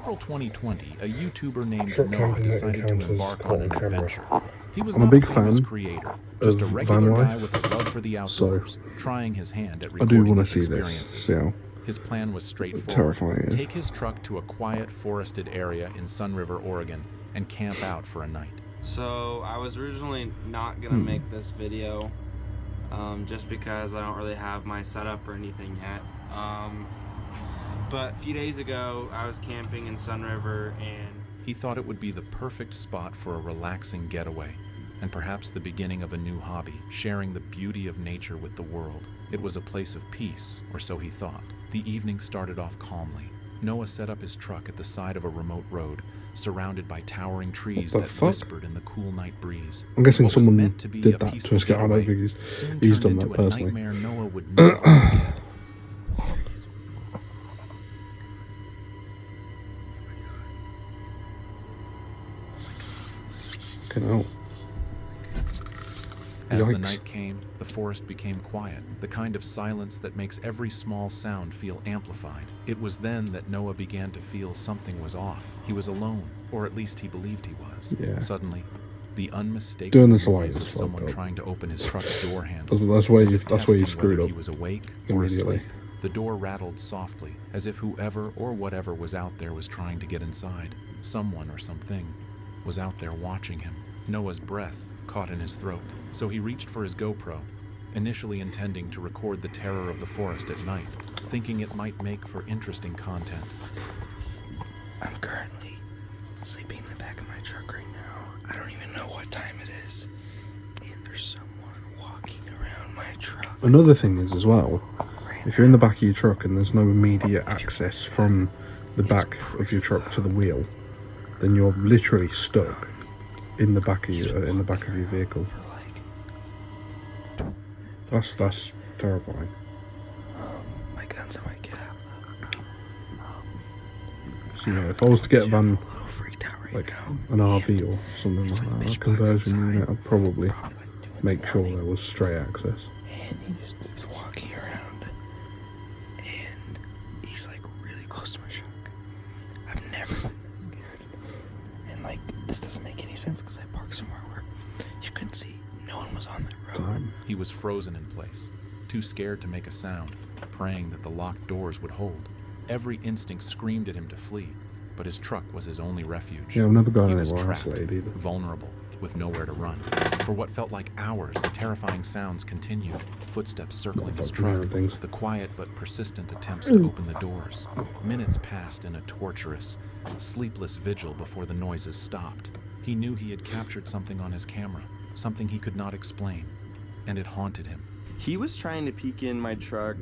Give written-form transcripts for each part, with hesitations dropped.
April 2020, a YouTuber named Truck Noah camping decided to encounters embark caught on an on camera. adventure. He was I'm a not a big famous fan creator, just a of regular van guy life, with a love for the so outdoors, trying his hand at I do recording want to his see experiences. this. See how His plan was straightforward. terrifying it is. Take his truck to a quiet, forested area in Sun River, Oregon, and camp out for a night. So I was originally not gonna make this video just because I don't really have my setup or anything yet. But a few days ago I was camping in Sun River and He thought it would be the perfect spot for a relaxing getaway, and perhaps the beginning of a new hobby, sharing the beauty of nature with the world. It was a place of peace, or so he thought. The evening started off calmly. Noah set up his truck at the side of a remote road, surrounded by towering trees that whispered in the cool night breeze. I'm guessing What was someone meant to be did a that to peaceful escape. I don't getaway think soon he's turned done that into a personally. nightmare Noah would never forget. Okay, now. As the Yikes. night came, the forest became quiet, the kind of silence that makes every small sound feel amplified. It was then that Noah began to feel something was off. He was alone, or at least he believed he was. Yeah. Suddenly, the unmistakable Doing this alone noise is of someone fucked up. trying to open his truck's door handle. That's where as you if that's where you testing screwed whether up he was awake or immediately. asleep. The door rattled softly, as if whoever or whatever was out there was trying to get inside. Someone or something was out there watching him. Noah's breath caught in his throat, so he reached for his GoPro, initially intending to record the terror of the forest at night, thinking it might make for interesting content. I'm currently sleeping in the back of my truck right now. I don't even know what time it is. And there's someone walking around my truck. Another thing is as well, if you're in the back of your truck and there's no immediate access from the back of your truck to the wheel, then you're literally stuck in the back of your vehicle. That's terrifying. My gun's in my cab. So yeah, if I was to get a van, I'm a little freaked out right like now. an RV or something like that, a conversion unit, I'd probably Probably like doing make sure there was straight access. And he just keeps walking around. And he's like really close to my truck. I've never been this scared. And like, this doesn't make any sense because I parked somewhere where you couldn't see. No one was on that road. Damn. He was frozen in place, too scared to make a sound, praying that the locked doors would hold. Every instinct screamed at him to flee, but his truck was his only refuge. Yeah, I've never gone He was anywhere trapped, isolated either. vulnerable, with nowhere to run. For what felt like hours, the terrifying sounds continued, footsteps circling his Fucking truck, weird things. the quiet but persistent attempts to open the doors. Minutes passed in a torturous, sleepless vigil before the noises stopped. He knew he had captured something on his camera, something he could not explain, and it haunted him. He was trying to peek in my truck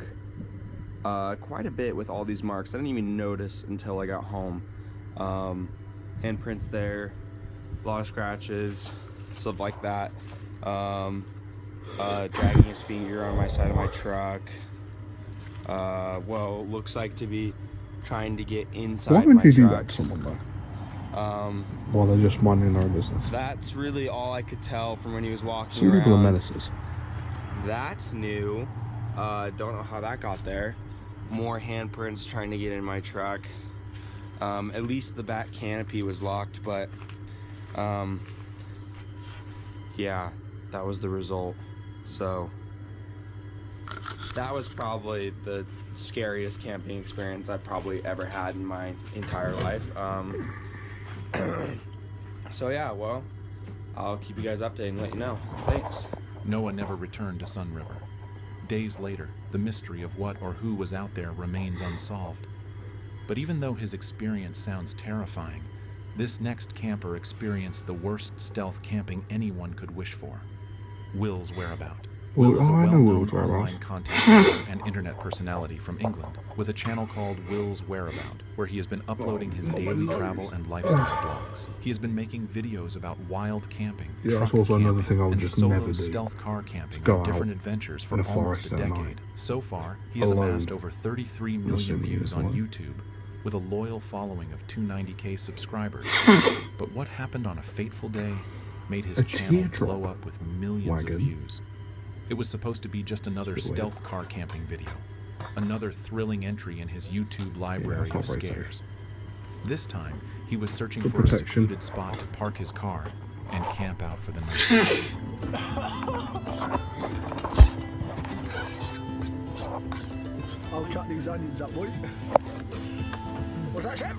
quite a bit with all these marks. I didn't even notice until I got home. Handprints there, a lot of scratches, stuff like that. Dragging his finger on my side of my truck. Well, looks like to be trying to get inside Why my would you do truck. that to someone though? While they're just minding their own business. That's really all I could tell from when he was walking Some around. people are menaces. That's new. Don't know how that got there. More handprints trying to get in my truck. At least the back canopy was locked, but yeah, that was the result. So that was probably the scariest camping experience I've probably ever had in my entire life. So yeah, well, I'll keep you guys updated and let you know. Thanks. Noah never returned to Sun River. Days later, the mystery of what or who was out there remains unsolved. But even though his experience sounds terrifying, this next camper experienced the worst stealth camping anyone could wish for. Will's whereabout. Will is a I know well-known Will's whereabouts. online content creator and internet personality from England with a channel called Will's Whereabout, where he has been uploading his daily travel and lifestyle blogs. He has been making videos about wild camping, Yeah, truck that's also another camping, thing I would and just solo never do. stealth car camping Go on different out adventures for in a almost forest a at night. decade. So far, he has Alone. amassed over 33 million Listen to views you, on what? YouTube, with a loyal following of 290K subscribers. But what happened on a fateful day made his A channel teardrop blow up with millions of wagon. views. It was supposed to be just another Good way. stealth car camping video, another thrilling entry in his YouTube library of right there. scares. This time, he was searching For for a protection. secluded spot to park his car and camp out for the night. I'll cut these onions up, boy. What's that, chef?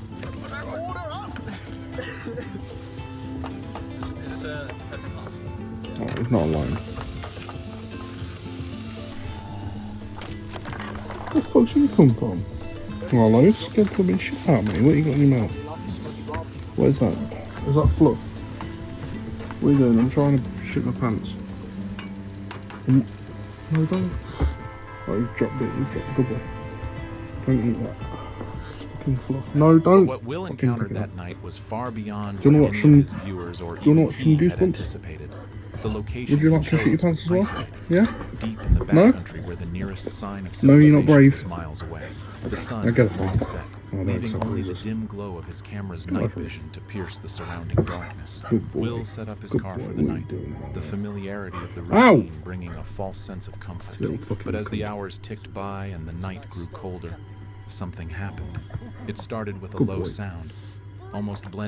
Order up! Is this a pepper pot? Oh, he's not alone. Where the fuck's you come from? Hello, you scared the bit shit out of me. What you got in your mouth? Where's that? Is that fluff? What are you doing? I'm trying to shit my pants. No, don't. Oh, you've dropped it. You've dropped double. Don't eat that. Fucking fluff. No, don't. What Will Fucking encountered pick it that night was far beyond Do you what wanna any watch some- of his viewers or do you wanna even watch some he had Goosebumps? anticipated. The location Would you like he to shit your chose pants as was well? isolated, Yeah? deep in the No? backcountry where the nearest sign of No, you're civilization not brave. was miles away. The sun I get had it. long set, Oh, no, leaving it's not only the Jesus. dim glow of his camera's Not night right. vision to pierce the surrounding darkness. Good boy. Will set up his Good car boy. for the What are you night, doing, the man? familiarity of the Ow! routine bringing a false sense of comfort. Little fucking But as the cunt. hours ticked by and the night grew colder, something happened. It started with a Good low boy. sound, almost blending